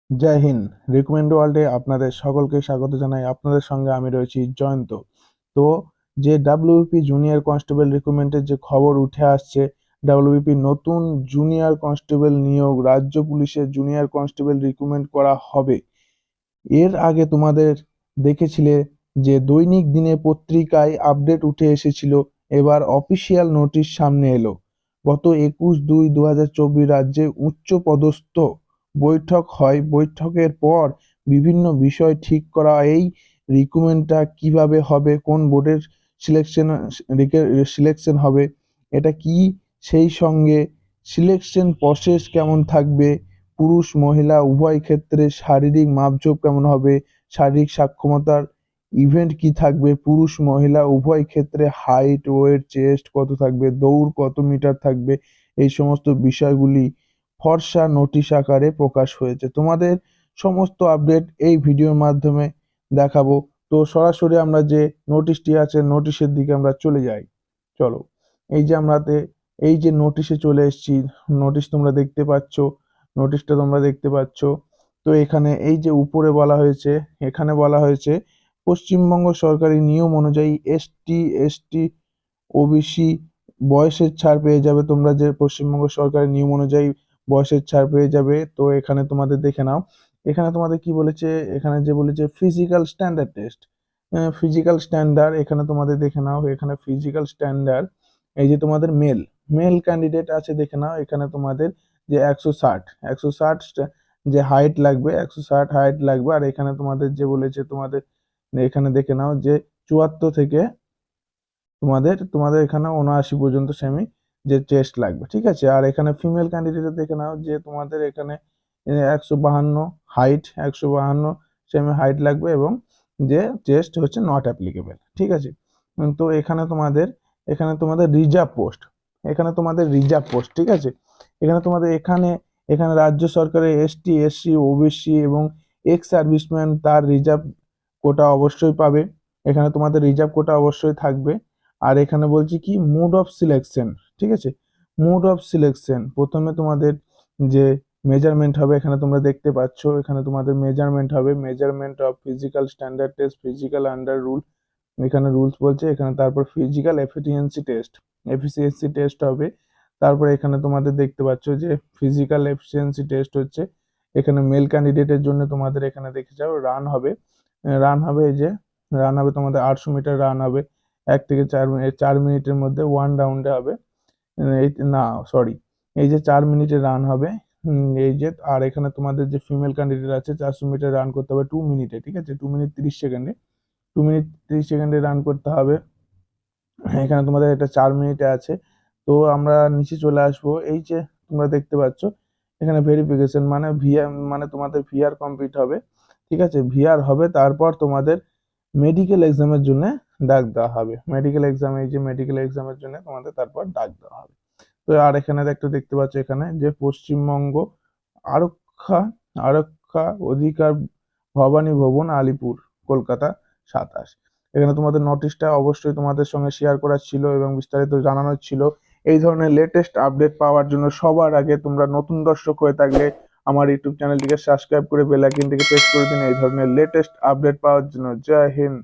জয় Hind. Recommend ওয়ার্ল্ডে আপনাদের সকলকে স্বাগত জানাই। আপনাদের সঙ্গে আমি রয়েছি জয়ন্ত। তো যে ডাব্লিউবিপি জুনিয়র কনস্টেবল রিক্রুটমেন্টের যে খবর উঠে আসছে, ডাব্লিউবিপি নতুন জুনিয়র কনস্টেবল নিয়োগ, রাজ্য পুলিশের জুনিয়র কনস্টেবল রিক্রুটমেন্ট করা হবে। এর আগে তোমাদের দেখেছিলে যে দৈনিক দিনে পত্রিকায় আপডেট উঠে এসেছিল, এবার অফিসিয়াল নোটিশ সামনে এলো। গত 21/2/2024 রাজ্যে উচ্চ পদস্থ বৈঠক হয়। বৈঠকের পর বিভিন্ন বিষয় ঠিক করা। এই রিক্রুটমেন্টটা কিভাবে হবে, কোন বোর্ডের সিলেকশন হবে, এটা কি, সেই সঙ্গে সিলেকশন প্রসেস কেমন থাকবে, পুরুষ মহিলা উভয় ক্ষেত্রে শারীরিক মাপজোক কেমন হবে, শারীরিক সক্ষমতার ইভেন্ট কি থাকবে, পুরুষ মহিলা উভয় ক্ষেত্রে হাইট, ওয়েট, চেস্ট কত থাকবে, দৌড় কত মিটার থাকবে, এই সমস্ত বিষয়গুলি ফর্সা নোটিশ আকারে প্রকাশ হয়েছে। তোমাদের সমস্ত আপডেট এই ভিডিওর মাধ্যমে দেখাবো। তো সরাসরি আমরা যে নোটিশটি আছে নোটিশের দিকে আমরা চলে যাই। চলো, এই যে নোটিশে চলে এসেছি। নোটিশ তোমরা দেখতে পাচ্ছ, নোটিশটা তোমরা দেখতে পাচ্ছ। তো এখানে এই যে উপরে বলা হয়েছে, এখানে বলা হয়েছে পশ্চিমবঙ্গ সরকারি নিয়ম অনুযায়ী এসটি ওবিসি বয়সের ছাড় পেয়ে যাবে। তোমরা যে পশ্চিমবঙ্গ সরকারের নিয়ম অনুযায়ী বয়সের ছাড় পেয়ে যাবে। তো এখানে তোমাদের দেখে নাও, এখানে তোমাদের কি বলেছে, এখানে যে বলেছে physical standard test, physical standard এখানে তোমাদের দেখে নাও। এখানে ফিজিক্যাল স্ট্যান্ডার্ড, এই যে তোমাদের মেল ক্যান্ডিডেট আছে দেখে নাও। এখানে তোমাদের যে 160 যে হাইট লাগবে, 160 হাইট লাগবে। আর এখানে তোমাদের যে বলেছে, তোমাদের এখানে দেখে নাও যে 74 থেকে তোমাদের তোমাদের এখানে 79 পর্যন্ত সেমি যে চেস্ট লাগবে, ঠিক আছে। আর এখানে ফিমেল ক্যান্ডিডেট দেখে নাও যে তোমাদের এখানে 152 হাইট, 152 সেমি হাইট লাগবে এবং যে চেস্ট হচ্ছে নট অ্যাপ্লিকেবল, ঠিক আছে। তো এখানে তোমাদের রিজার্ভ পোস্ট, ঠিক আছে। এখানে রাজ্য সরকারের এসটি, এসসি, ওবিসি এবং এক্স সার্ভিসম্যান তার রিজার্ভ কোটা অবশ্যই পাবে। এখানে তোমাদের রিজার্ভ কোটা অবশ্যই থাকবে। আর এখানে বলছি কি মোড অফ সিলেকশন, ঠিক আছে। মোড অফ সিলেকশন, প্রথমে তোমাদের যে মেজারমেন্ট হবে, এখানে তোমরা দেখতে পাচ্ছ, এখানে তোমাদের মেজারমেন্ট হবে, measurement of physical standard test, physical under rule, এখানে রুলস বলছে। এখানে তারপর ফিজিক্যাল এফিসিয়েন্সি টেস্ট হবে। তারপরে এখানে তোমাদের দেখতে পাচ্ছ যে ফিজিক্যাল এফিসিয়েন্সি টেস্ট হচ্ছে এখানে মেল ক্যান্ডিডেটের জন্য। তোমাদের এখানে দেখে যাও রান হবে, এই যে রান হবে তোমাদের 800 মিটার রান হবে 1 থেকে 4 মিনিটের মধ্যে, ওয়ান রাউন্ডে হবে। এই না সরি, এই যে 4 মিনিটে রান হবে। এই যে, আর এখানে তোমাদের যে ফিমেল ক্যান্ডিডেট আছে 400 মিটার রান করতে হবে 2 মিনিটে, ঠিক আছে, 2 মিনিট 30 সেকেন্ডে, 2 মিনিট 30 সেকেন্ডে রান করতে হবে। এখানে তোমাদের এটা 4 মিনিটে আছে। তো আমরা নিচে চলে আসবো। এই যে তোমরা দেখতে পাচ্ছ এখানে ভেরিফিকেশন মানে ভিআর, মানে তোমাদের ভিআর কমপ্লিট হবে, ঠিক আছে। ভিআর হবে, তারপর তোমাদের মেডিকেল এক্সামের জন্য ডাক দেওয়া হবে। মেডিকেল এক্সাম, এই যে মেডিকেল এক্সামের জন্য তোমাদের তারপর ডাক দেওয়া হবে। তো আর এখানে একটা দেখতে পাচ্ছ এখানে যে পশ্চিমবঙ্গ আরক্ষা আরক্ষা অধিকার ভবানী ভবন, আলিপুর, কলকাতা 27। এখানে তোমাদের নোটিশটা অবশ্যই তোমাদের সঙ্গে শেয়ার করা ছিল এবং বিস্তারিত জানানো ছিল। এই ধরনের লেটেস্ট আপডেট পাওয়ার জন্য সবার আগে তোমরা নতুন দর্শক হয়ে থাকলে আমার ইউটিউব চ্যানেলটিকে সাবস্ক্রাইব করে বেল আইকনটিকে প্রেস করে দিন এই ধরনের লেটেস্ট আপডেট পাওয়ার জন্য। জয় হিন্দ।